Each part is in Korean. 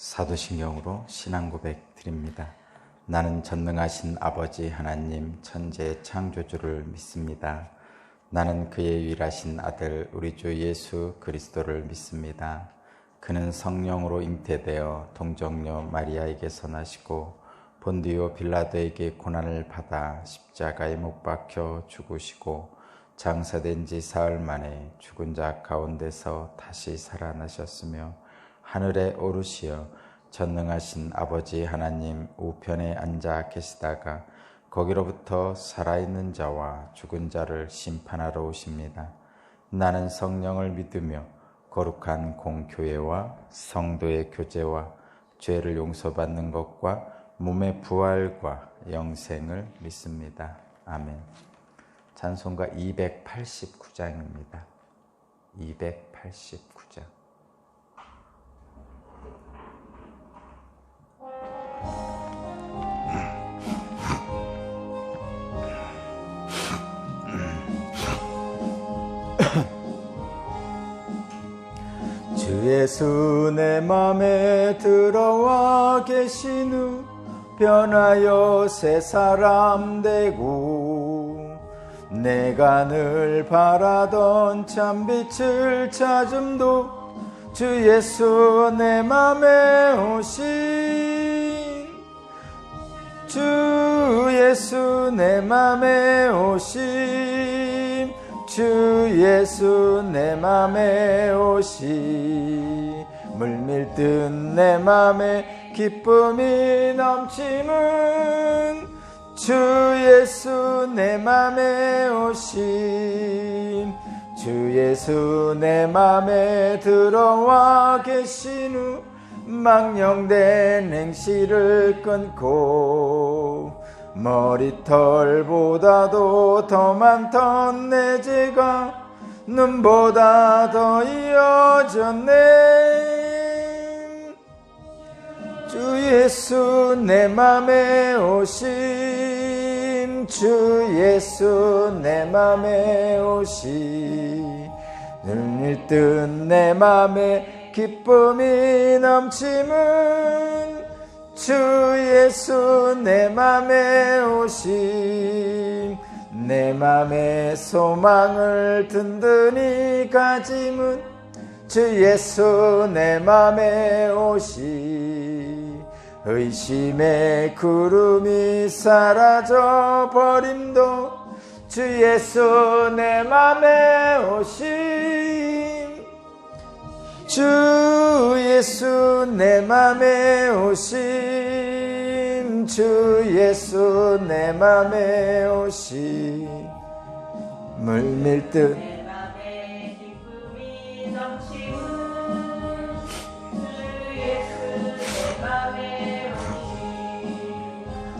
사도신경으로 신앙 고백 드립니다. 나는 전능하신 아버지 하나님 천지의 창조주를 믿습니다. 나는 그의 유일하신 아들 우리 주 예수 그리스도를 믿습니다. 그는 성령으로 잉태되어 동정녀 마리아에게서 나시고 본디오 빌라도에게 고난을 받아 십자가에 못 박혀 죽으시고 장사된 지 사흘 만에 죽은 자 가운데서 다시 살아나셨으며 하늘에 오르시어 전능하신 아버지 하나님 우편에 앉아 계시다가 거기로부터 살아있는 자와 죽은 자를 심판하러 오십니다. 나는 성령을 믿으며 거룩한 공교회와 성도의 교제와 죄를 용서받는 것과 몸의 부활과 영생을 믿습니다. 아멘. 찬송가 289장입니다. 289장. 주 예수 내 맘에 들어와 계신 후 변하여 새 사람 되고 내가 늘 바라던 참빛을 찾음도 주 예수 내 맘에 오신 주 예수 내 맘에 오신 주 예수 내 맘에 오시 물밀듯 내 맘에 기쁨이 넘치는 주 예수 내 맘에 오신 주 예수 내 맘에 들어와 계신 후 망령된 행실을 끊고 머리털보다도 더 많던 내 죄가 눈보다 더 이어졌네. 주 예수 내 맘에 오심 주 예수 내 맘에 오시 눈밀듯 내 맘에 기쁨이 넘치는 주 예수 내 맘에 오심 내 맘에 소망을 든든히 가짐은 주 예수 내 맘에 오시 의심의 구름이 사라져 버림도 주 예수 내 맘에 오심 주 예수 내 맘에 오심 주 예수 내 맘에 오시 물밀듯 내 맘에 기쁨이 넘치는 주 예수 내 맘에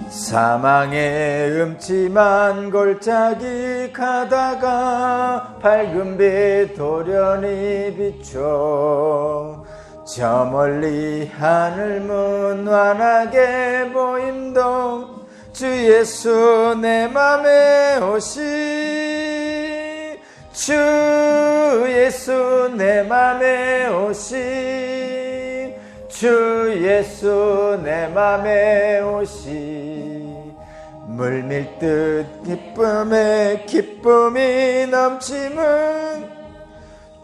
오시 사망의 음침한 골짜기 가다가 밝은 빛 도련히 비춰 저 멀리 하늘 문완하게 보임도 주 예수 내 맘에 오시 주 예수 내 맘에 오시 주 예수 내 맘에 오시 물밀듯 기쁨에 기쁨이 넘치는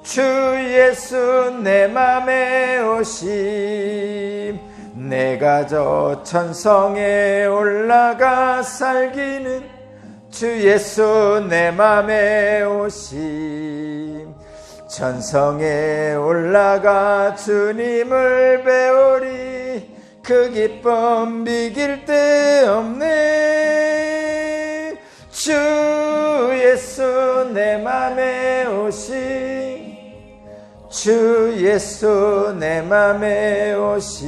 주 예수 내 맘에 오심 내가 저 천성에 올라가 살기는 주 예수 내 맘에 오심 천성에 올라가 주님을 배우리 그 기쁨 비길 데 없네 주 예수 내 맘에 오심 주 예수 내 맘에 오시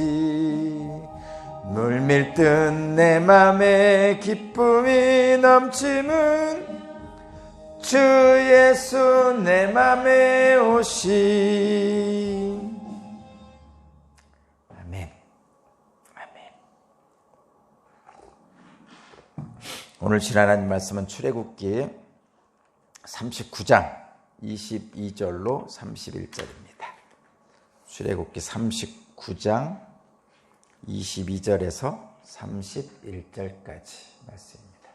물밀듯 내 맘에 기쁨이 넘치는 주 예수 내 맘에 오시 아멘. 아멘. 오늘 실 하나님 말씀은 출애굽기 39장 22절로 31절입니다. 출애굽기 39장 22절에서 31절까지 말씀입니다.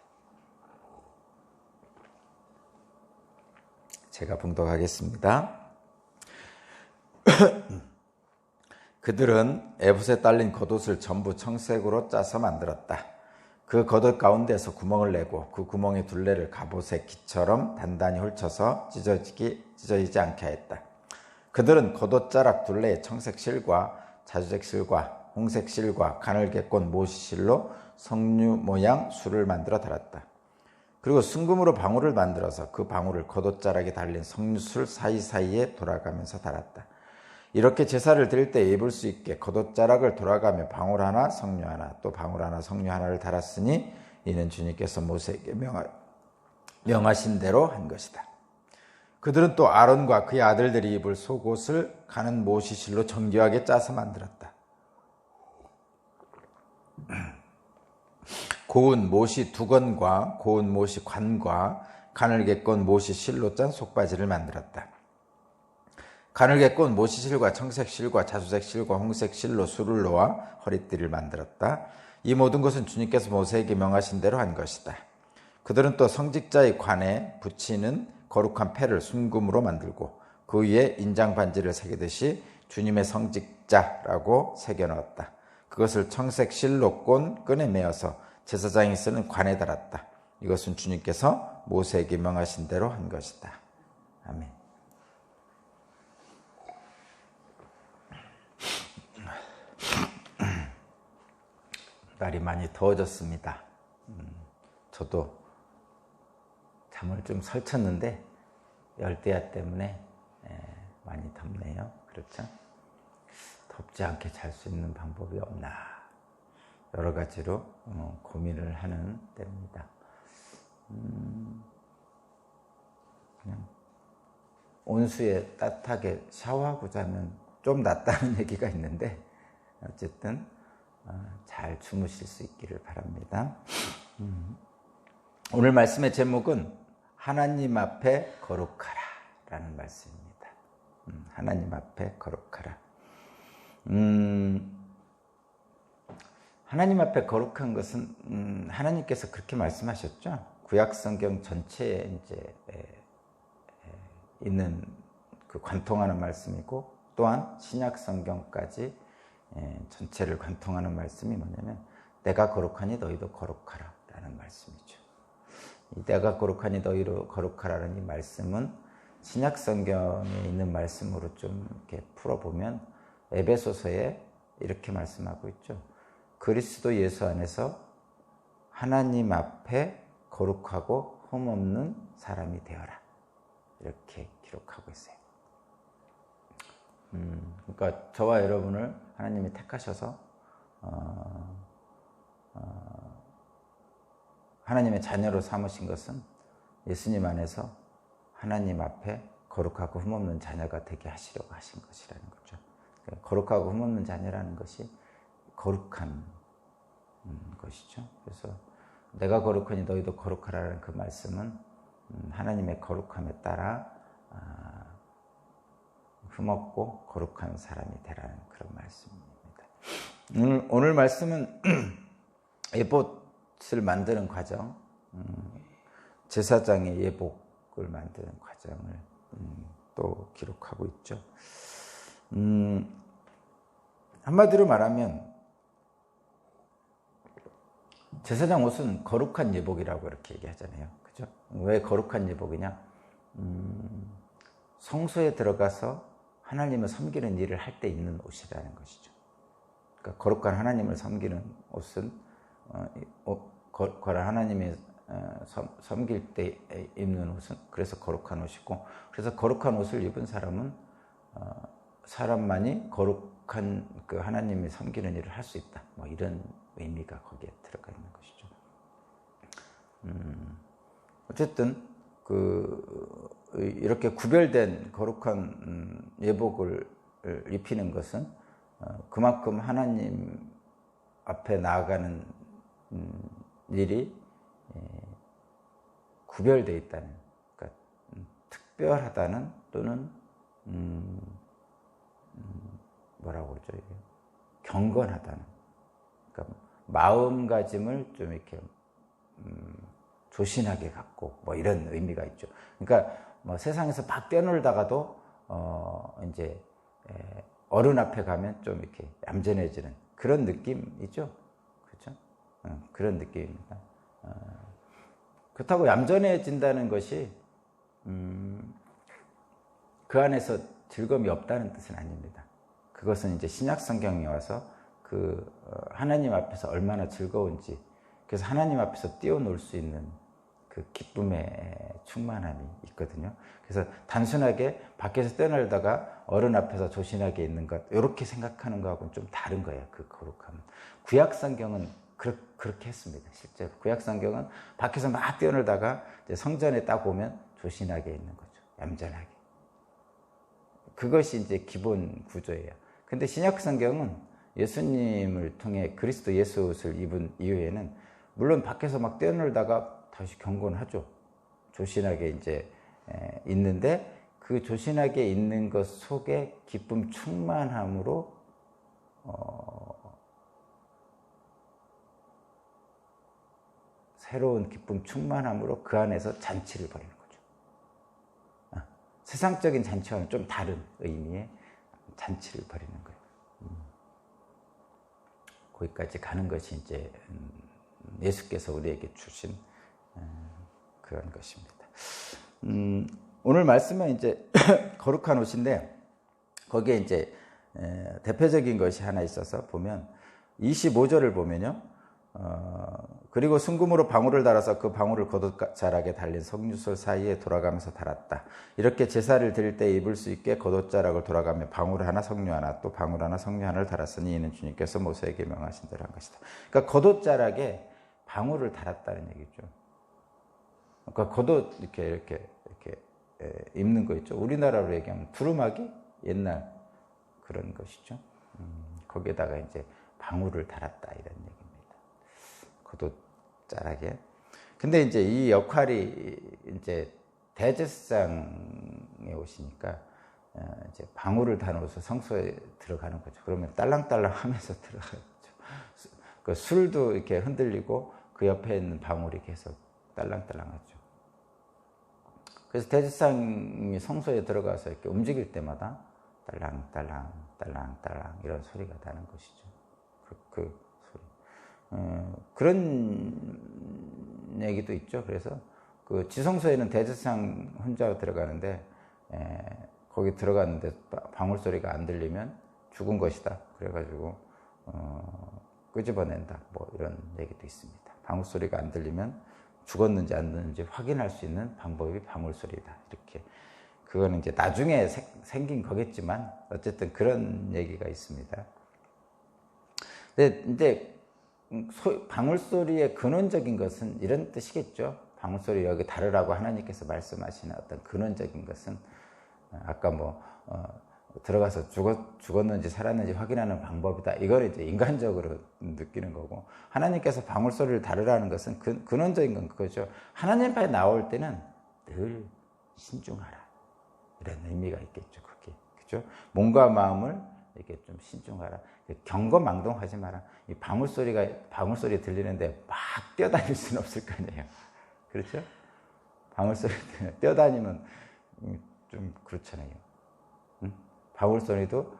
제가 봉독하겠습니다. 그들은 에봇에 딸린 겉옷을 전부 청색으로 짜서 만들었다. 그 겉옷 가운데서 구멍을 내고 그 구멍의 둘레를 갑옷의 기처럼 단단히 훑쳐서 찢어지지 않게 했다. 그들은 겉옷 자락 둘레에 청색 실과 자주색 실과 홍색 실과 가늘게 꼰 모시 실로 석류 모양 술을 만들어 달았다. 그리고 순금으로 방울을 만들어서 그 방울을 겉옷 자락에 달린 석류술 사이사이에 돌아가면서 달았다. 이렇게 제사를 드릴 때 입을 수 있게 겉옷 자락을 돌아가며 방울 하나 석류 하나 또 방울 하나 석류 하나를 달았으니 이는 주님께서 모세에게 명하신 대로 한 것이다. 그들은 또 아론과 그의 아들들이 입을 속옷을 가는 모시실로 정교하게 짜서 만들었다. 고운 모시 두건과 고운 모시 관과 가늘게 꼰 모시 실로 짠 속바지를 만들었다. 가늘게 꼰 모시 실과 청색 실과 자주색 실과 홍색 실로 술을 놓아 허리띠를 만들었다. 이 모든 것은 주님께서 모세에게 명하신 대로 한 것이다. 그들은 또 성직자의 관에 붙이는 거룩한 패를 순금으로 만들고 그 위에 인장 반지를 새기듯이 주님의 성직자라고 새겨 넣었다. 그것을 청색 실로 꼰 끈에 매어서 제사장이 쓰는 관에 달았다. 이것은 주님께서 모세에게 명하신 대로 한 것이다. 아멘. 날이 많이 더워졌습니다. 저도 잠을 좀 설쳤는데 열대야 때문에 많이 덥네요. 그렇죠? 덥지 않게 잘 수 있는 방법이 없나 여러 가지로 고민을 하는 때입니다. 그냥 온수에 따뜻하게 샤워하고 자면 좀 낫다는 얘기가 있는데 어쨌든 잘 주무실 수 있기를 바랍니다. 오늘 말씀의 제목은 하나님 앞에 거룩하라 라는 말씀입니다. 하나님 앞에 거룩하라. 하나님 앞에 거룩한 것은 하나님께서 그렇게 말씀하셨죠. 구약 성경 전체에 이제 있는 그 관통하는 말씀이고 또한 신약 성경까지 전체를 관통하는 말씀이 뭐냐면 내가 거룩하니 너희도 거룩하라 라는 말씀이죠. 이 내가 거룩하니 너희도 거룩하라는 이 말씀은 신약 성경에 있는 말씀으로 좀 이렇게 풀어보면 에베소서에 이렇게 말씀하고 있죠. 그리스도 예수 안에서 하나님 앞에 거룩하고 흠없는 사람이 되어라 이렇게 기록하고 있어요. 그러니까 저와 여러분을 하나님이 택하셔서 하나님의 자녀로 삼으신 것은 예수님 안에서 하나님 앞에 거룩하고 흠없는 자녀가 되게 하시려고 하신 것이라는 거죠. 거룩하고 흠없는 자녀라는 것이 거룩한 것이죠. 그래서 내가 거룩하니 너희도 거룩하라는 그 말씀은 하나님의 거룩함에 따라 흠없고 거룩한 사람이 되라는 그런 말씀입니다. 오늘 말씀은 에봇을 만드는 과정, 제사장의 예복을 만드는 과정을 또 기록하고 있죠. 한마디로 말하면 제사장 옷은 거룩한 예복이라고 이렇게 얘기하잖아요. 그죠? 왜 거룩한 예복이냐? 성소에 들어가서 하나님을 섬기는 일을 할 때 입는 옷이라는 것이죠. 그러니까 거룩한 하나님을 섬기는 옷은 거룩한 하나님의 섬길 때 입는 옷은 그래서 거룩한 옷이고, 그래서 거룩한 옷을 입은 사람은 사람만이 거룩한 그 하나님이 섬기는 일을 할 수 있다. 뭐 이런 의미가 거기에 들어가 있는 것이죠. 어쨌든 이렇게 구별된 거룩한 예복을 입히는 것은 그만큼 하나님 앞에 나아가는 일이 구별되어 있다는, 그러니까 특별하다는 또는 뭐라고 그러죠? 경건하다는, 그러니까 마음가짐을 좀 이렇게 조신하게 갖고 뭐 이런 의미가 있죠. 그러니까 뭐 세상에서 막 뛰어놀다가도 이제 어른 앞에 가면 좀 이렇게 얌전해지는 그런 느낌이죠. 그렇죠? 그런 느낌입니다. 그렇다고 얌전해진다는 것이 그 안에서 즐거움이 없다는 뜻은 아닙니다. 그것은 이제 신약 성경에 와서 그 하나님 앞에서 얼마나 즐거운지, 그래서 하나님 앞에서 뛰어놀 수 있는 그 기쁨의 충만함이 있거든요. 그래서 단순하게 밖에서 뛰어놀다가 어른 앞에서 조신하게 있는 것, 이렇게 생각하는 거하고는 좀 다른 거예요. 그 거룩함은. 구약 성경은 그렇게 했습니다. 실제로 구약 성경은 밖에서 막 뛰어놀다가 이제 성전에 딱 오면 조신하게 있는 거죠. 얌전하게. 그것이 이제 기본 구조예요. 근데 신약 성경은 예수님을 통해 그리스도 예수 옷을 입은 이후에는 물론 밖에서 막 뛰어놀다가 다시 경건하죠. 조신하게 이제 있는데 그 조신하게 있는 것 속에 기쁨 충만함으로 새로운 기쁨 충만함으로 그 안에서 잔치를 벌이는 거죠. 세상적인 잔치와는 좀 다른 의미의 잔치를 벌이는 거예요. 거기까지 가는 것이 이제 예수께서 우리에게 주신 그런 것입니다. 오늘 말씀은 이제 거룩한 옷인데 거기에 이제 대표적인 것이 하나 있어서 보면 25절을 보면요. 그리고 순금으로 방울을 달아서 그 방울을 겉옷자락에 달린 석류솔 사이에 돌아가면서 달았다. 이렇게 제사를 드릴 때 입을 수 있게 겉옷자락을 돌아가며 방울 하나 석류 하나 또 방울 하나 석류 하나를 달았으니 이는 주님께서 모세에게 명하신 대로 한 것이다. 그러니까 겉옷자락에 방울을 달았다는 얘기죠. 그러니까 겉옷 이렇게 입는 거 있죠. 우리나라로 얘기하면 두루마기 옛날 그런 것이죠. 거기에다가 이제 방울을 달았다 이런 얘기입니다. 겉옷자락에. 근데 이제 이 역할이 이제 대제사장에 오시니까 이제 방울을 다녀서 성소에 들어가는 거죠. 그러면 딸랑딸랑 하면서 들어가죠. 그 술도 이렇게 흔들리고 그 옆에 있는 방울이 계속 딸랑딸랑하죠. 그래서 대제사장이 성소에 들어가서 이렇게 움직일 때마다 딸랑딸랑 딸랑딸랑 이런 소리가 나는 것이죠. 그 소리. 그런 얘기도 있죠. 그래서 그 지성소에는 대제사장 혼자 들어가는데 거기 들어갔는데 방울 소리가 안 들리면 죽은 것이다. 그래가지고 끄집어낸다. 뭐 이런 얘기도 있습니다. 방울 소리가 안 들리면 죽었는지 안 죽었는지 확인할 수 있는 방법이 방울 소리다. 이렇게. 그거는 이제 나중에 생긴 거겠지만 어쨌든 그런 얘기가 있습니다. 근데 이제 방울 소리의 근원적인 것은 이런 뜻이겠죠. 방울 소리 여기 다르라고 하나님께서 말씀하시는 어떤 근원적인 것은 아까 뭐 들어가서 죽었는지 살았는지 확인하는 방법이다. 이걸 이제 인간적으로 느끼는 거고, 하나님께서 방울 소리를 다루라는 것은 근원적인 건 그거죠. 하나님 앞에 나올 때는 늘 신중하라. 이런 의미가 있겠죠. 그게 그죠? 몸과 마음을 이렇게 좀 신중하라. 경거망동하지 마라. 이 방울 소리 들리는데 막 뛰어다닐 수는 없을 거 아니에요. 그렇죠? 방울 소리 뛰어다니면 좀 그렇잖아요. 방울 소리도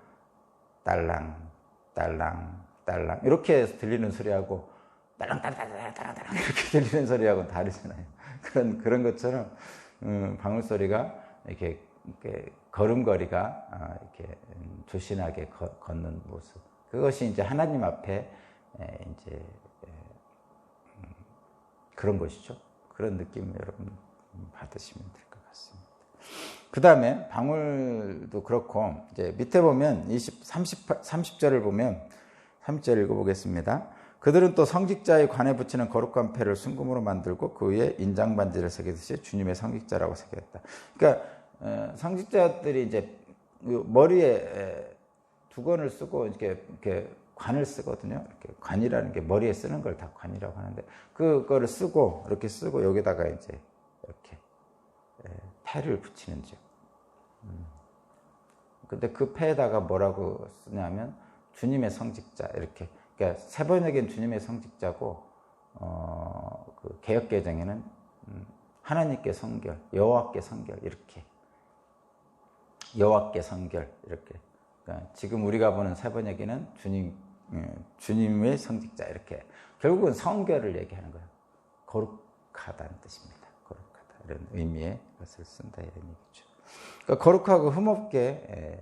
딸랑 딸랑 딸랑 이렇게 들리는 소리하고 딸랑 딸랑 딸랑 딸랑 이렇게 들리는 소리하고는 다르잖아요. 그런 것처럼 방울 소리가 이렇게 걸음걸이가 이렇게 조신하게 걷는 모습, 그것이 이제 하나님 앞에 이제 그런 것이죠. 그런 느낌 여러분 받으시면 될 것 같습니다. 그 다음에 방울도 그렇고, 이제 밑에 보면 30절을 보면 30절 읽어보겠습니다. 그들은 또 성직자의 관에 붙이는 거룩한 패를 순금으로 만들고 그 위에 인장반지를 새기듯이 주님의 성직자라고 새겼다. 그러니까 성직자들이 이제 머리에 두건을 쓰고 이렇게 관을 쓰거든요. 이렇게 관이라는 게 머리에 쓰는 걸 다 관이라고 하는데, 그거를 쓰고 이렇게 쓰고 여기다가 이제 이렇게 패를 붙이는지요. 근데 그 패에다가 뭐라고 쓰냐면 주님의 성직자, 이렇게 그러니까 세번역엔 주님의 성직자고 그 개역개정에는 하나님께 성결, 여호와께 성결 이렇게 여호와께 성결 이렇게. 그러니까 지금 우리가 보는 세번역에는 주님의 성직자 이렇게. 결국은 성결을 얘기하는 거예요. 거룩하다는 뜻입니다. 거룩하다 이런 의미의 것을 쓴다 이런 얘기죠. 그러니까 거룩하고 흠없게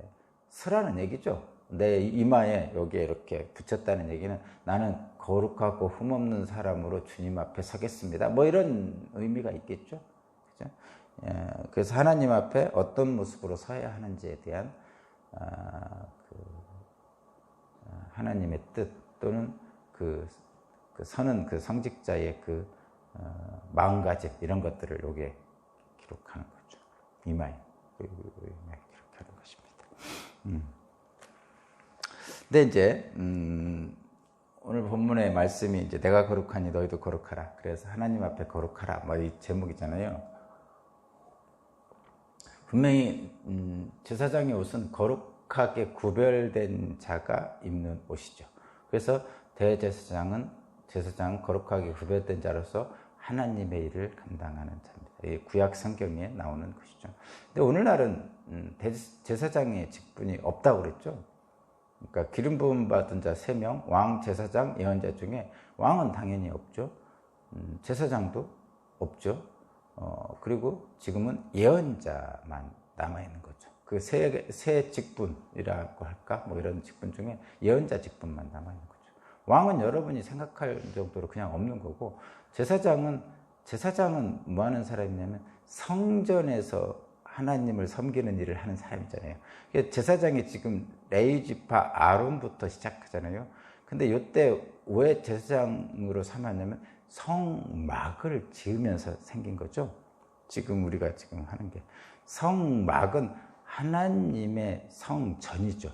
서라는 얘기죠. 내 이마에 여기에 이렇게 붙였다는 얘기는 나는 거룩하고 흠없는 사람으로 주님 앞에 서겠습니다. 뭐 이런 의미가 있겠죠. 그죠? 그래서 하나님 앞에 어떤 모습으로 서야 하는지에 대한 하나님의 뜻 또는 그 서는 그 성직자의 그 마음가짐 이런 것들을 여기에 기록하는 거죠. 이마에 기록하는 것입니다. 근데 이제 오늘 본문의 말씀이 이제 내가 거룩하니 너희도 거룩하라. 그래서 하나님 앞에 거룩하라. 뭐 이 제목이잖아요. 분명히 제사장의 옷은 거룩하게 구별된 자가 입는 옷이죠. 그래서 대제사장은 거룩하게 구별된 자로서 하나님의 일을 감당하는 자입니다. 이 구약 성경에 나오는 것이죠. 근데 오늘날은 제사장의 직분이 없다고 그랬죠. 그러니까 기름 부음 받은 자 3명, 왕, 제사장, 예언자 중에 왕은 당연히 없죠. 제사장도 없죠. 그리고 지금은 예언자만 남아있는 거죠. 그 세 직분이라고 할까? 뭐 이런 직분 중에 예언자 직분만 남아있는 거죠. 왕은 여러분이 생각할 정도로 그냥 없는 거고, 제사장은 뭐 하는 사람이냐면 성전에서 하나님을 섬기는 일을 하는 사람이잖아요. 제사장이 지금 레위지파 아론부터 시작하잖아요. 근데 이때 왜 제사장으로 삼았냐면 성막을 지으면서 생긴 거죠. 지금 우리가 지금 하는 게 성막은 하나님의 성전이죠.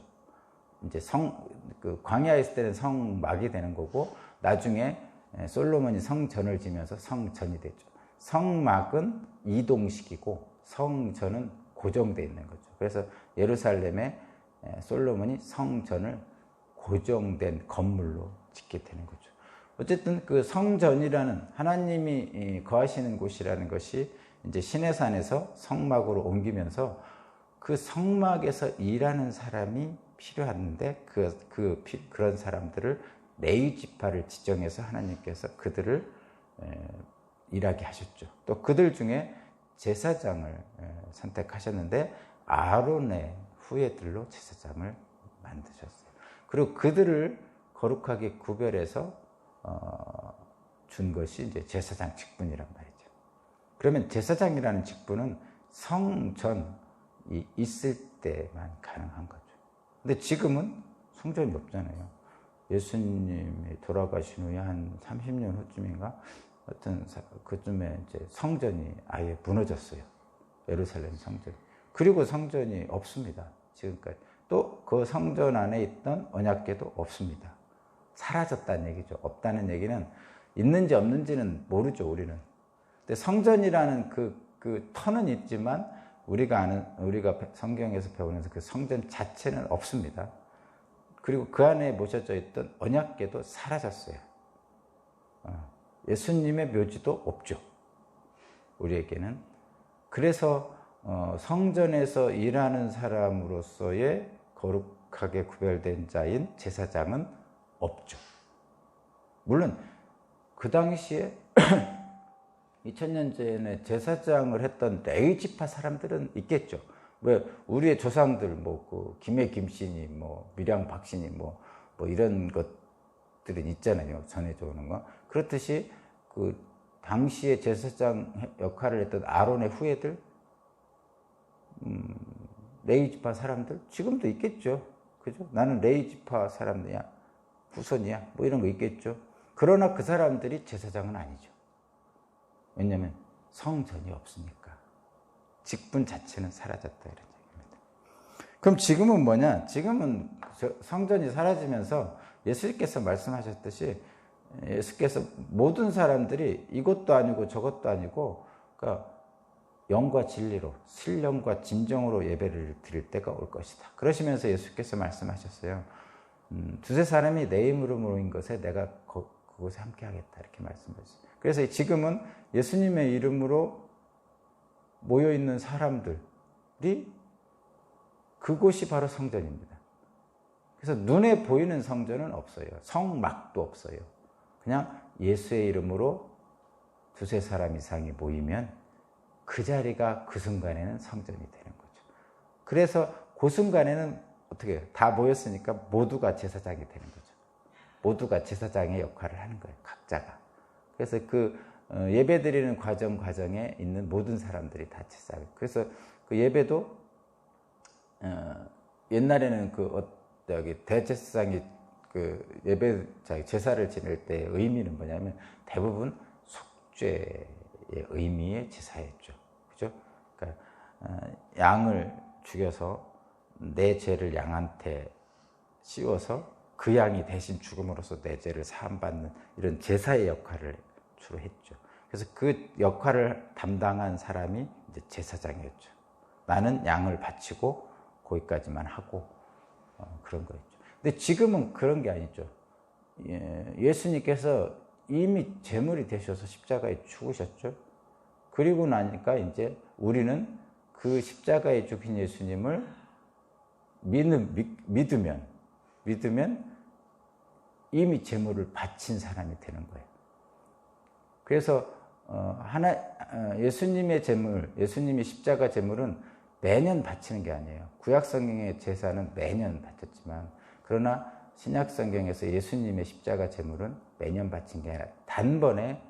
이제 그 광야에 있을 때는 성막이 되는 거고, 나중에 솔로몬이 성전을 지면서 성전이 되죠. 성막은 이동식이고 성전은 고정되어 있는 거죠. 그래서 예루살렘에 솔로몬이 성전을 고정된 건물로 짓게 되는 거죠. 어쨌든 그 성전이라는 하나님이 거하시는 곳이라는 것이 이제 시내산에서 성막으로 옮기면서 그 성막에서 일하는 사람이 필요한데 그런 사람들을 레위 지파를 지정해서 하나님께서 그들을 일하게 하셨죠. 또 그들 중에 제사장을 선택하셨는데 아론의 후예들로 제사장을 만드셨어요. 그리고 그들을 거룩하게 구별해서 준 것이 이제 제사장 직분이란 말이죠. 그러면 제사장이라는 직분은 성전이 있을 때만 가능한 거죠. 근데 지금은 성전이 없잖아요. 예수님이 돌아가신 후에 한 30년 후쯤인가 하여튼 그쯤에 이제 성전이 아예 무너졌어요. 예루살렘 성전. 그리고 성전이 없습니다. 지금까지. 또 그 성전 안에 있던 언약궤도 없습니다. 사라졌다는 얘기죠. 없다는 얘기는 있는지 없는지는 모르죠, 우리는. 근데 성전이라는 그 터는 있지만 우리가 성경에서 배우면서 그 성전 자체는 없습니다. 그리고 그 안에 모셔져 있던 언약궤도 사라졌어요. 예수님의 묘지도 없죠. 우리에게는. 그래서 성전에서 일하는 사람으로서의 거룩하게 구별된 자인 제사장은 없죠. 물론 그 당시에 2000년 전에 제사장을 했던 레위 지파 사람들은 있겠죠. 왜 우리의 조상들 그 김해 김씨니 밀양 박씨니 뭐 이런 것들은 있잖아요. 전해져 오는 거. 그렇듯이 그 당시에 제사장 역할을 했던 아론의 후예들, 레위 지파 사람들 지금도 있겠죠. 그죠? 나는 레위 지파 사람이야, 후손이야, 뭐 이런 거 있겠죠. 그러나 그 사람들이 제사장은 아니죠. 왜냐하면 성전이 없으니까. 직분 자체는 사라졌다 이런 얘기입니다. 그럼 지금은 뭐냐? 지금은 성전이 사라지면서 예수님께서 말씀하셨듯이 예수께서 모든 사람들이 이것도 아니고 저것도 아니고 그러니까 영과 진리로 신령과 진정으로 예배를 드릴 때가 올 것이다. 그러시면서 예수께서 말씀하셨어요. 두세 사람이 내 이름으로 모인 것에 내가 그곳에 함께 하겠다 이렇게 말씀하셨어요. 그래서 지금은 예수님의 이름으로 모여 있는 사람들이 그곳이 바로 성전입니다. 그래서 눈에 보이는 성전은 없어요. 성막도 없어요. 그냥 예수의 이름으로 두세 사람 이상이 모이면 그 자리가 그 순간에는 성전이 되는 거죠. 그래서 그 순간에는 어떻게 해요? 다 모였으니까 모두가 제사장이 되는 거죠. 모두가 제사장의 역할을 하는 거예요. 각자가. 그래서 그 예배드리는 과정에 있는 모든 사람들이 다 제사장. 그래서 그 예배도 옛날에는 대제사장이 그 예배 제사를 지낼 때 의미는 뭐냐면 대부분 속죄의 의미의 제사였죠. 그죠? 그러니까 양을 죽여서 내 죄를 양한테 씌워서 그 양이 대신 죽음으로써 내 죄를 사함받는 이런 제사의 역할을 주로 했죠. 그래서 그 역할을 담당한 사람이 이제 제사장이었죠. 나는 양을 바치고 거기까지만 하고 그런 거였죠. 근데 지금은 그런 게 아니죠. 예수님께서 이미 제물이 되셔서 십자가에 죽으셨죠. 그리고 나니까 이제 우리는 그 십자가에 죽인 예수님을 믿으면 이미 제물을 바친 사람이 되는 거예요. 그래서 예수님의 제물, 예수님의 십자가 제물은 매년 바치는 게 아니에요. 구약 성경의 제사는 매년 바쳤지만, 그러나 신약 성경에서 예수님의 십자가 제물은 매년 바친 게 아니라 단번에,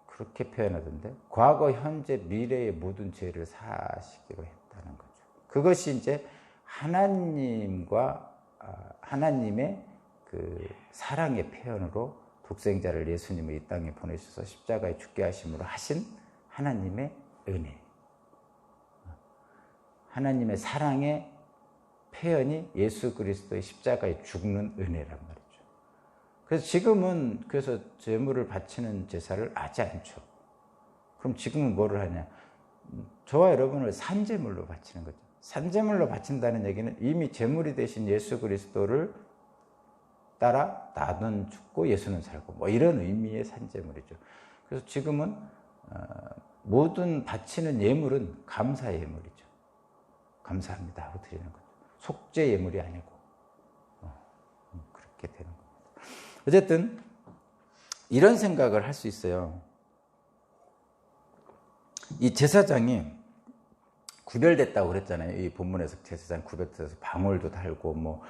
그렇게 표현하던데, 과거, 현재, 미래의 모든 죄를 사하시기로 했다는 거죠. 그것이 이제 하나님의 그 사랑의 표현으로 독생자를 예수님을 이 땅에 보내셔서 십자가에 죽게 하심으로 하신 하나님의 은혜. 하나님의 사랑의 표현이 예수 그리스도의 십자가에 죽는 은혜란 말이죠. 그래서 지금은 제물을 바치는 제사를 하지 않죠. 그럼 지금은 뭐를 하냐? 저와 여러분을 산제물로 바치는 거죠. 산제물로 바친다는 얘기는 이미 제물이 되신 예수 그리스도를 따라 나는 죽고 예수는 살고 뭐 이런 의미의 산제물이죠. 그래서 지금은 모든 바치는 예물은 감사 예물이죠. 감사합니다 하고 드리는 거죠. 속죄 예물이 아니고 그렇게 되는 겁니다. 어쨌든 이런 생각을 할 수 있어요. 이 제사장이 구별됐다고 그랬잖아요. 이 본문에서 제사장 구별돼서 방울도 달고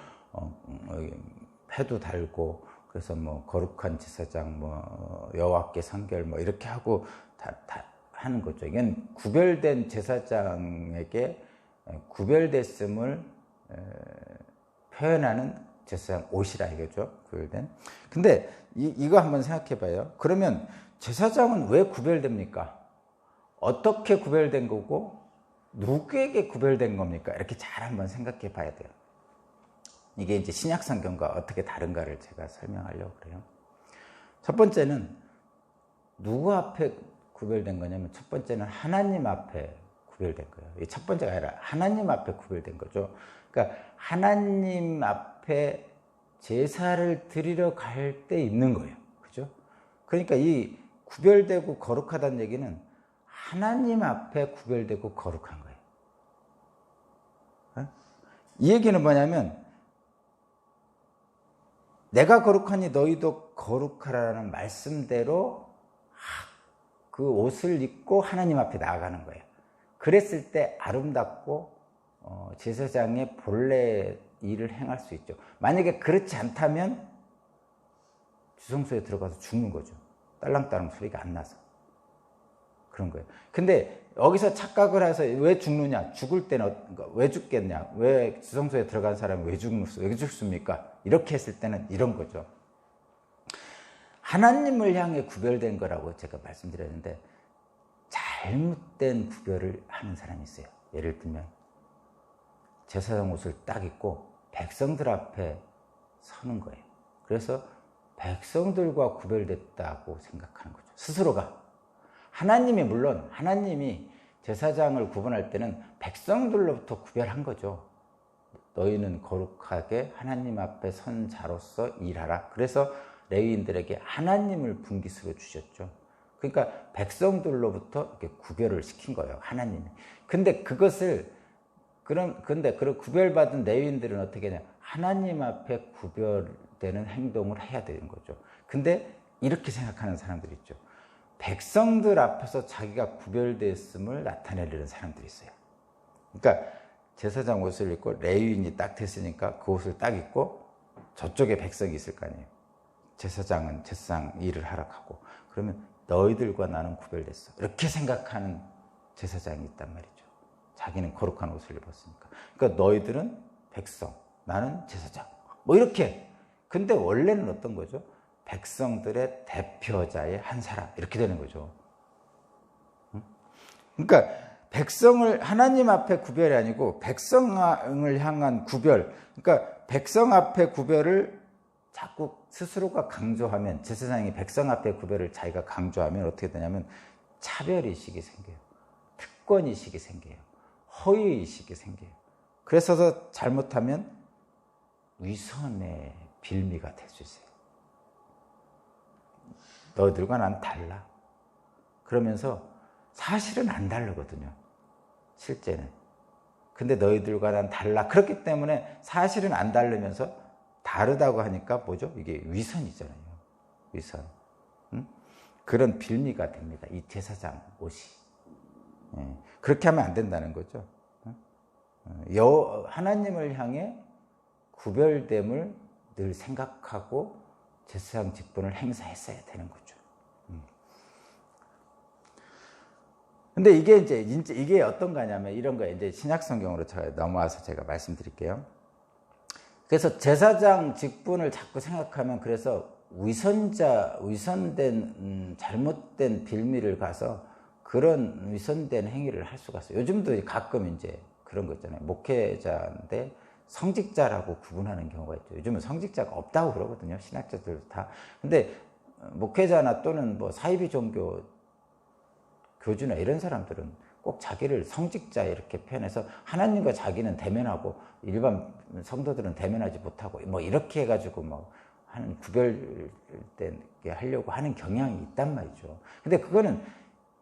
패도 달고, 그래서 거룩한 제사장, 여호와께 성결 이렇게 하고 다 하는 거죠. 이건 구별된 제사장에게 구별됐음을 표현하는 제사장 옷이라 이거죠. 구별된. 근데 이거 한번 생각해 봐요. 그러면 제사장은 왜 구별됩니까? 어떻게 구별된 거고 누구에게 구별된 겁니까? 이렇게 잘 한번 생각해 봐야 돼요. 이게 이제 신약 성경과 어떻게 다른가를 제가 설명하려고 그래요. 첫 번째는 누구 앞에 구별된 거냐면, 첫 번째는 하나님 앞에 구별된 거예요. 이 첫 번째가 아니라 하나님 앞에 구별된 거죠. 그러니까 하나님 앞에 제사를 드리러 갈 때 입는 거예요. 그죠? 그러니까 이 구별되고 거룩하다는 얘기는 하나님 앞에 구별되고 거룩한 거예요. 이 얘기는 뭐냐면, 내가 거룩하니 너희도 거룩하라는 말씀대로 그 옷을 입고 하나님 앞에 나아가는 거예요. 그랬을 때 아름답고 제사장의 본래 일을 행할 수 있죠. 만약에 그렇지 않다면 주성소에 들어가서 죽는 거죠. 딸랑딸랑 소리가 안 나서. 그런 거예요. 근데 여기서 착각을 해서 왜 죽느냐? 죽을 때는 왜 죽겠냐? 왜 주성소에 들어간 사람이 왜 죽습니까? 이렇게 했을 때는 이런 거죠. 하나님을 향해 구별된 거라고 제가 말씀드렸는데, 잘못된 구별을 하는 사람이 있어요. 예를 들면 제사장 옷을 딱 입고 백성들 앞에 서는 거예요. 그래서 백성들과 구별됐다고 생각하는 거죠. 스스로가. 물론 하나님이 제사장을 구분할 때는 백성들로부터 구별한 거죠. 너희는 거룩하게 하나님 앞에 선 자로서 일하라. 그래서 레위인들에게 하나님을 분깃으로 주셨죠. 그러니까 백성들로부터 이렇게 구별을 시킨 거예요, 하나님이. 근데 그것을 근데 그런 구별받은 레위인들은 어떻게 하냐? 하나님 앞에 구별되는 행동을 해야 되는 거죠. 근데 이렇게 생각하는 사람들이 있죠. 백성들 앞에서 자기가 구별됐음을 나타내려는 사람들이 있어요. 그러니까 제사장 옷을 입고 레위인이 딱 됐으니까 그 옷을 딱 입고 저쪽에 백성이 있을 거 아니에요. 제사장은 제사장 일을 하러 가고, 그러면 너희들과 나는 구별됐어, 이렇게 생각하는 제사장이 있단 말이죠. 자기는 거룩한 옷을 입었으니까. 그러니까 너희들은 백성, 나는 제사장, 뭐 이렇게. 근데 원래는 어떤 거죠? 백성들의 대표자의 한 사람, 이렇게 되는 거죠. 그러니까 백성을 하나님 앞에 구별이 아니고 백성을 향한 구별. 그러니까 백성 앞에 구별을 자꾸 스스로가 강조하면, 제사장이 백성 앞에 구별을 자기가 강조하면 어떻게 되냐면 차별의식이 생겨요. 특권의식이 생겨요. 허위의식이 생겨요. 그래서 잘못하면 위선의 빌미가 될 수 있어요. 너희들과 난 달라. 그러면서 사실은 안 다르거든요, 실제는. 근데 너희들과 난 달라. 그렇기 때문에 사실은 안 다르면서 다르다고 하니까 뭐죠? 이게 위선이잖아요. 위선. 그런 빌미가 됩니다, 이 제사장 옷이. 그렇게 하면 안 된다는 거죠. 하나님을 향해 구별됨을 늘 생각하고 제사장 직분을 행사했어야 되는 거죠. 근데 이게 어떤 거냐면, 이런 거 이제 신약 성경으로 넘어와서 제가 말씀드릴게요. 그래서 제사장 직분을 자꾸 생각하면, 그래서 위선된, 잘못된 빌미를 가서 그런 위선된 행위를 할 수가 있어요. 요즘도 가끔 이제 그런 거 있잖아요. 목회자인데 성직자라고 구분하는 경우가 있죠. 요즘은 성직자가 없다고 그러거든요, 신학자들 다. 근데 목회자나 또는 뭐 사이비 종교 교주나 이런 사람들은 꼭 자기를 성직자 이렇게 표현해서 하나님과 자기는 대면하고 일반 성도들은 대면하지 못하고 뭐 이렇게 해가지고 뭐 하는, 구별되게 하려고 하는 경향이 있단 말이죠. 근데 그거는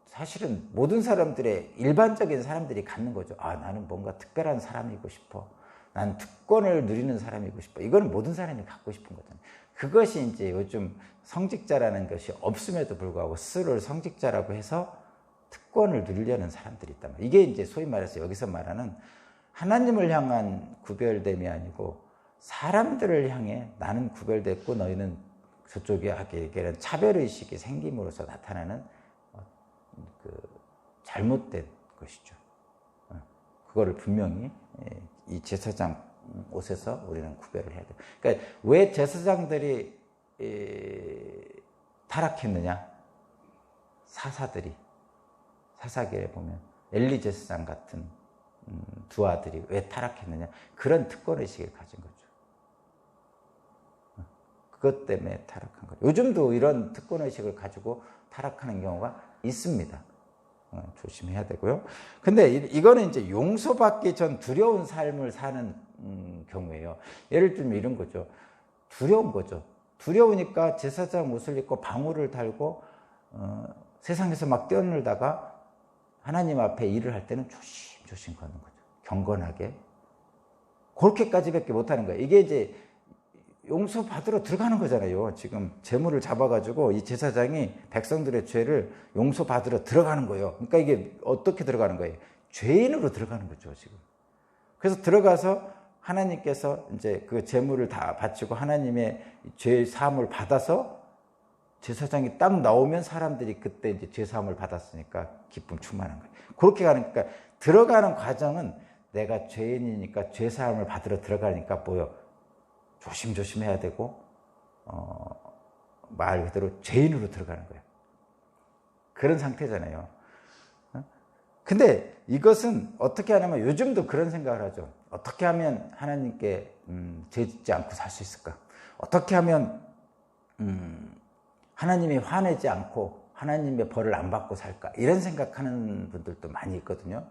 사실은 모든 사람들의, 일반적인 사람들이 갖는 거죠. 아, 나는 뭔가 특별한 사람이고 싶어. 난 특권을 누리는 사람이고 싶어. 이거는 모든 사람이 갖고 싶은 거잖아요. 그것이 이제 요즘 성직자라는 것이 없음에도 불구하고 스스로를 성직자라고 해서 특권을 누리려는 사람들이 있단 말이에요. 이게 이제 소위 말해서 여기서 말하는 하나님을 향한 구별됨이 아니고 사람들을 향해 나는 구별됐고 너희는 저쪽에 하게 이런 차별의식이 생김으로써 나타나는 잘못된 것이죠. 그거를 분명히 이 제사장 옷에서 우리는 구별을 해야 돼요. 그러니까 왜 제사장들이 타락했느냐? 사사기에 보면 엘리 제사장 같은 두 아들이 왜 타락했느냐? 그런 특권의식을 가진 거죠. 그것 때문에 타락한 거죠. 요즘도 이런 특권의식을 가지고 타락하는 경우가 있습니다. 조심해야 되고요. 근데 이거는 이제 용서받기 전 두려운 삶을 사는 경우예요. 예를 들면 이런 거죠. 두려운 거죠. 두려우니까 제사장 옷을 입고 방울을 달고 세상에서 막 뛰어놀다가 하나님 앞에 일을 할 때는 조심조심 걷는 거죠. 경건하게. 그렇게까지밖에 못하는 거예요. 이게 이제 용서받으러 들어가는 거잖아요. 지금 재물을 잡아가지고 이 제사장이 백성들의 죄를 용서받으러 들어가는 거예요. 그러니까 이게 어떻게 들어가는 거예요? 죄인으로 들어가는 거죠, 지금. 그래서 들어가서 하나님께서 이제 그 재물을 다 바치고 하나님의 죄 사함을 받아서 제사장이 딱 나오면 사람들이 그때 이제 죄 사함을 받았으니까 기쁨 충만한 거예요. 그렇게 가는, 그러니까 들어가는 과정은 내가 죄인이니까 죄 사함을 받으러 들어가니까 뭐요? 조심조심 해야 되고, 말 그대로 죄인으로 들어가는 거예요. 그런 상태잖아요. 근데 이것은 어떻게 하냐면 요즘도 그런 생각을 하죠. 어떻게 하면 하나님께 죄 짓지 않고 살 수 있을까? 어떻게 하면 하나님이 화내지 않고 하나님의 벌을 안 받고 살까? 이런 생각하는 분들도 많이 있거든요.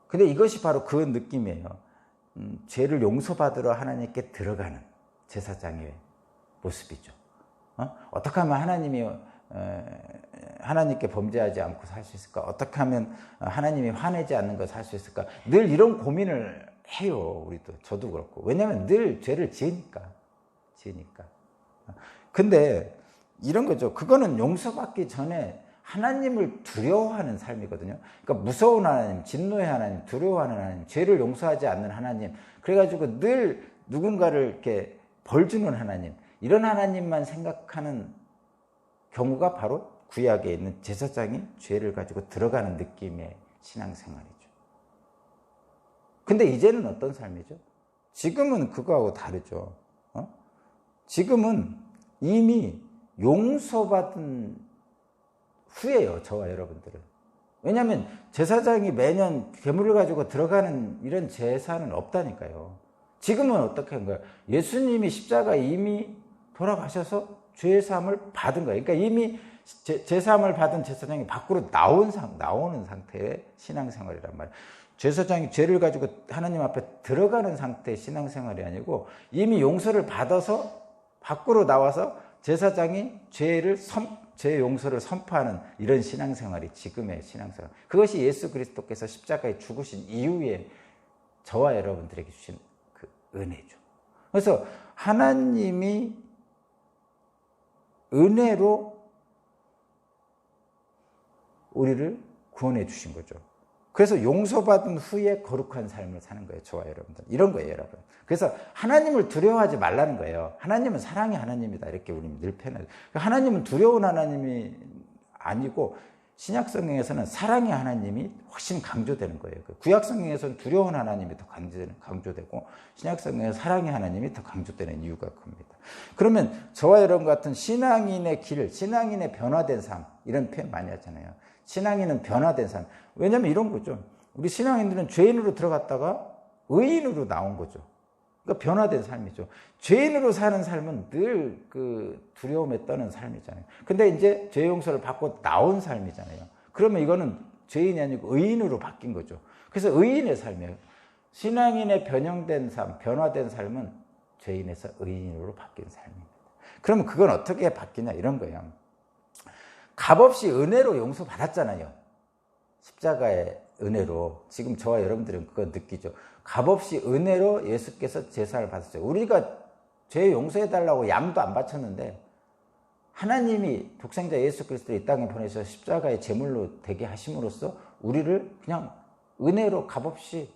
근데 이것이 바로 그 느낌이에요. 죄를 용서받으러 하나님께 들어가는 제사장의 모습이죠. 어떻게 하면 하나님께 범죄하지 않고 살 수 있을까? 어떻게 하면 하나님이 화내지 않는 걸 살 수 있을까? 늘 이런 고민을 해요. 우리도, 저도 그렇고. 왜냐하면 늘 죄를 지으니까. 근데 이런 거죠. 그거는 용서받기 전에 하나님을 두려워하는 삶이거든요. 그러니까 무서운 하나님, 진노의 하나님, 두려워하는 하나님, 죄를 용서하지 않는 하나님, 그래가지고 늘 누군가를 이렇게 벌 주는 하나님, 이런 하나님만 생각하는 경우가 바로 구약에 있는 제사장이 죄를 가지고 들어가는 느낌의 신앙생활이죠. 근데 이제는 어떤 삶이죠? 지금은 그거하고 다르죠. 지금은 이미 용서받은 후에요, 저와 여러분들은. 왜냐하면 제사장이 매년 괴물을 가지고 들어가는 이런 제사는 없다니까요. 지금은 어떻게 한 거예요? 예수님이 십자가에 이미 돌아가셔서 죄사함을 받은 거예요. 그러니까 이미 죄사함을 받은 제사장이 밖으로 나오는 상태의 신앙생활이란 말이에요. 제사장이 죄를 가지고 하나님 앞에 들어가는 상태의 신앙생활이 아니고 이미 용서를 받아서 밖으로 나와서 제사장이 죄 용서를 선포하는 이런 신앙생활이 지금의 신앙생활. 그것이 예수 그리스도께서 십자가에 죽으신 이후에 저와 여러분들에게 주신 그 은혜죠. 그래서 하나님이 은혜로 우리를 구원해 주신 거죠. 그래서 용서받은 후에 거룩한 삶을 사는 거예요. 저와 여러분들. 이런 거예요, 여러분. 그래서 하나님을 두려워하지 말라는 거예요. 하나님은 사랑의 하나님이다. 이렇게 우리는 늘 표현해요. 하나님은 두려운 하나님이 아니고 신약성경에서는 사랑의 하나님이 훨씬 강조되는 거예요. 구약성경에서는 두려운 하나님이 더 강조되고 신약성경에서 사랑의 하나님이 더 강조되는 이유가 큽니다. 그러면 저와 여러분 같은 신앙인의 길, 신앙인의 변화된 삶, 이런 표현 많이 하잖아요. 신앙인은 변화된 삶. 왜냐하면 이런 거죠. 우리 신앙인들은 죄인으로 들어갔다가 의인으로 나온 거죠. 그러니까 변화된 삶이죠. 죄인으로 사는 삶은 늘 그 두려움에 떠는 삶이잖아요. 근데 이제 죄 용서를 받고 나온 삶이잖아요. 그러면 이거는 죄인이 아니고 의인으로 바뀐 거죠. 그래서 의인의 삶이에요. 신앙인의 변형된 삶, 변화된 삶은 죄인에서 의인으로 바뀐 삶입니다. 그러면 그건 어떻게 바뀌냐 이런 거예요. 값없이 은혜로 용서받았잖아요. 십자가의 은혜로. 지금 저와 여러분들은 그거 느끼죠. 값없이 은혜로 예수께서 제사를 받았어요. 우리가 죄 용서해달라고 양도 안 바쳤는데 하나님이 독생자 예수 그리스도를 이 땅에 보내셔서 십자가의 제물로 되게 하심으로써 우리를 그냥 은혜로 값없이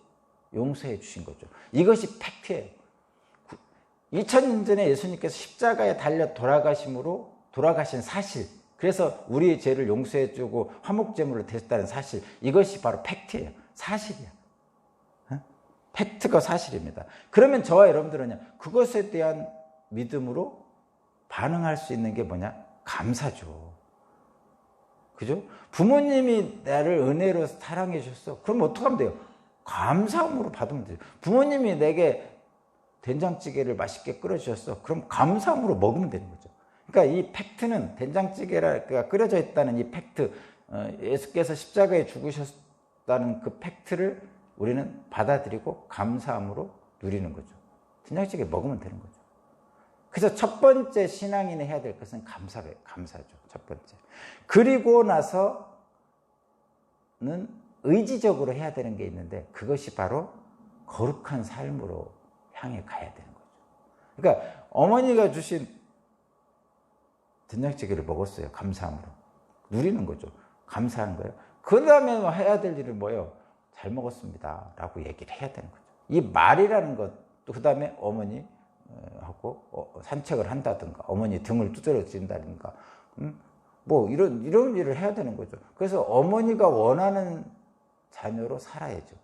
용서해 주신 거죠. 이것이 팩트예요. 2000년 전에 예수님께서 십자가에 달려 돌아가신 사실, 그래서 우리의 죄를 용서해주고 화목제물로 되셨다는 사실, 이것이 바로 팩트예요. 사실이야. 팩트가 사실입니다. 그러면 저와 여러분들은요, 그것에 대한 믿음으로 반응할 수 있는 게 뭐냐? 감사죠. 그죠? 부모님이 나를 은혜로 사랑해 주셨어. 그럼 어떡하면 돼요? 감사함으로 받으면 돼요. 부모님이 내게 된장찌개를 맛있게 끓여주셨어. 그럼 감사함으로 먹으면 되는 거죠. 그러니까 이 팩트는 된장찌개가 끓여져 있다는 이 팩트, 예수께서 십자가에 죽으셨다는 그 팩트를 우리는 받아들이고 감사함으로 누리는 거죠. 된장찌개 먹으면 되는 거죠. 그래서 첫 번째 신앙인이 해야 될 것은 감사죠. 첫 번째. 그리고 나서는 의지적으로 해야 되는 게 있는데 그것이 바로 거룩한 삶으로 향해 가야 되는 거죠. 그러니까 어머니가 주신 된장찌개를 먹었어요. 감사함으로. 누리는 거죠. 감사하는 거예요. 그 다음에 해야 될 일은 뭐예요? 잘 먹었습니다. 라고 얘기를 해야 되는 거죠. 이 말이라는 것, 또 그 다음에 어머니하고 산책을 한다든가, 어머니 등을 두드려 준다든가, 뭐 이런 일을 해야 되는 거죠. 그래서 어머니가 원하는 자녀로 살아야죠.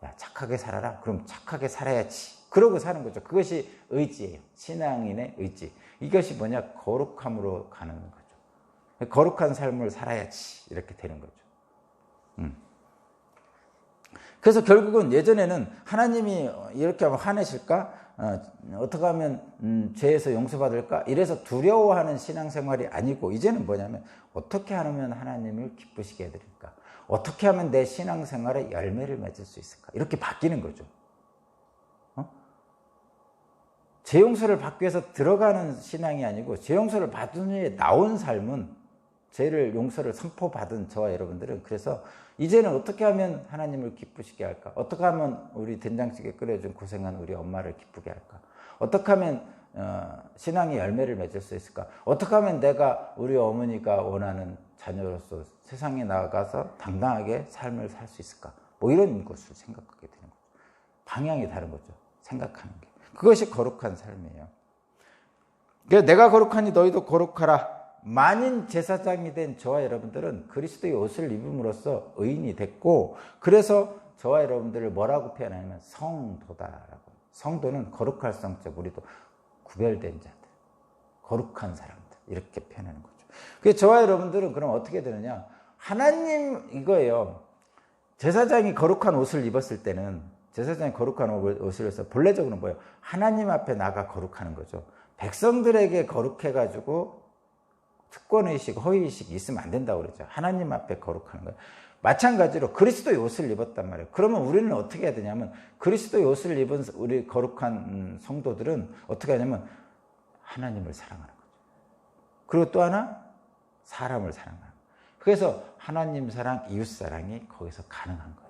야, 착하게 살아라. 그럼 착하게 살아야지. 그러고 사는 거죠. 그것이 의지예요. 신앙인의 의지. 이것이 뭐냐? 거룩함으로 가는 거죠. 거룩한 삶을 살아야지. 이렇게 되는 거죠. 그래서 결국은 예전에는 하나님이 이렇게 하면 화내실까? 어떻게 하면 죄에서 용서받을까? 이래서 두려워하는 신앙생활이 아니고 이제는 뭐냐면 어떻게 하면 하나님을 기쁘시게 해드릴까? 어떻게 하면 내 신앙생활에 열매를 맺을 수 있을까? 이렇게 바뀌는 거죠. 죄 용서를 받기 위해서 들어가는 신앙이 아니고 죄 용서를 받은 후에 나온 삶은 죄를 용서를 선포받은 저와 여러분들은 그래서 이제는 어떻게 하면 하나님을 기쁘시게 할까? 어떻게 하면 우리 된장찌개 끓여준 고생한 우리 엄마를 기쁘게 할까? 어떻게 하면 신앙의 열매를 맺을 수 있을까? 어떻게 하면 내가 우리 어머니가 원하는 자녀로서 세상에 나가서 당당하게 삶을 살 수 있을까? 뭐 이런 것을 생각하게 되는 거죠. 방향이 다른 거죠. 생각하는 게. 그것이 거룩한 삶이에요. 그러니까 내가 거룩하니 너희도 거룩하라. 만인 제사장이 된 저와 여러분들은 그리스도의 옷을 입음으로써 의인이 됐고 그래서 저와 여러분들을 뭐라고 표현하냐면 성도다라고. 성도는 거룩할 성자, 우리도 구별된 자들, 거룩한 사람들 이렇게 표현하는 거죠. 그래서 저와 여러분들은 그럼 어떻게 되느냐? 하나님 이거예요. 제사장이 거룩한 옷을 입었을 때는 제사장이 거룩한 옷을 입어서 본래적으로는 뭐예요? 하나님 앞에 나가 거룩하는 거죠. 백성들에게 거룩해가지고 특권의식, 허위의식이 있으면 안 된다고 그러죠. 하나님 앞에 거룩하는 거예요. 마찬가지로 그리스도의 옷을 입었단 말이에요. 그러면 우리는 어떻게 해야 되냐면 그리스도의 옷을 입은 우리 거룩한 성도들은 어떻게 하냐면 하나님을 사랑하는 거죠. 그리고 또 하나 사람을 사랑하는 거예요. 그래서 하나님 사랑, 이웃 사랑이 거기서 가능한 거예요.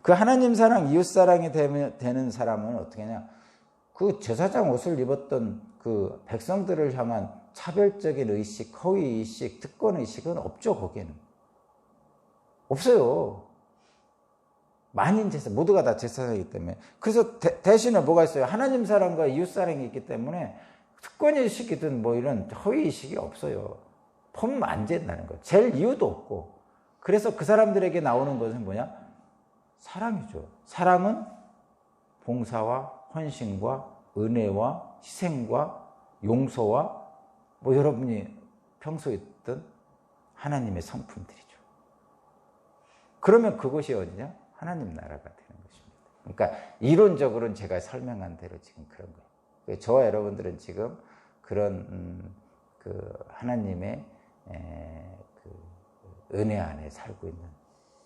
그 하나님 사랑, 이웃 사랑이 되는 사람은 어떻게 하냐? 그 제사장 옷을 입었던 그 백성들을 향한 차별적인 의식, 허위 의식, 특권 의식은 없죠. 거기에는 없어요. 만인 제사 모두가 다 제사장이기 때문에. 그래서 대신에 뭐가 있어요? 하나님 사랑과 이웃 사랑이 있기 때문에 특권 의식이든 뭐 이런 허위 의식이 없어요. 폼 안 된다는 거예요. 잴 이유도 없고. 그래서 그 사람들에게 나오는 것은 뭐냐? 사랑이죠. 사랑은 봉사와 헌신과 은혜와 희생과 용서와 뭐 여러분이 평소에 있던 하나님의 성품들이죠. 그러면 그것이 어디냐? 하나님 나라가 되는 것입니다. 그러니까 이론적으로는 제가 설명한 대로 지금 그런 거예요. 저와 여러분들은 지금 그런 그 하나님의 그 은혜 안에 살고 있는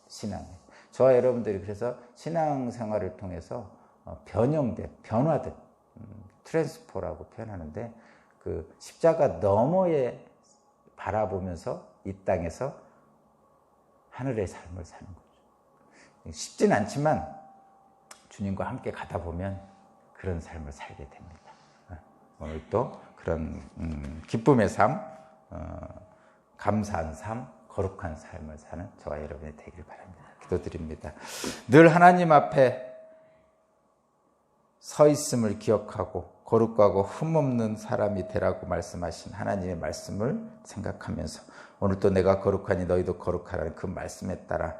신앙이에요. 저와 여러분들이 그래서 신앙생활을 통해서 변화된 트랜스포라고 표현하는데 그 십자가 너머에 바라보면서 이 땅에서 하늘의 삶을 사는 거죠. 쉽진 않지만 주님과 함께 가다 보면 그런 삶을 살게 됩니다. 오늘 또 그런 기쁨의 삶, 감사한 삶, 거룩한 삶을 사는 저와 여러분이 되길 바랍니다. 기도드립니다. 늘 하나님 앞에 서 있음을 기억하고 거룩하고 흠없는 사람이 되라고 말씀하신 하나님의 말씀을 생각하면서 오늘 또 내가 거룩하니 너희도 거룩하라는 그 말씀에 따라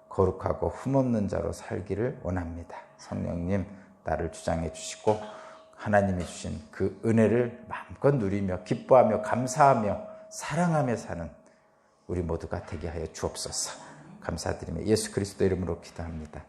거룩하고 흠없는 자로 살기를 원합니다. 성령님 나를 주장해 주시고 하나님이 주신 그 은혜를 마음껏 누리며 기뻐하며 감사하며 사랑하며 사는 우리 모두가 되게 하여 주옵소서. 감사드리며 예수 그리스도 이름으로 기도합니다.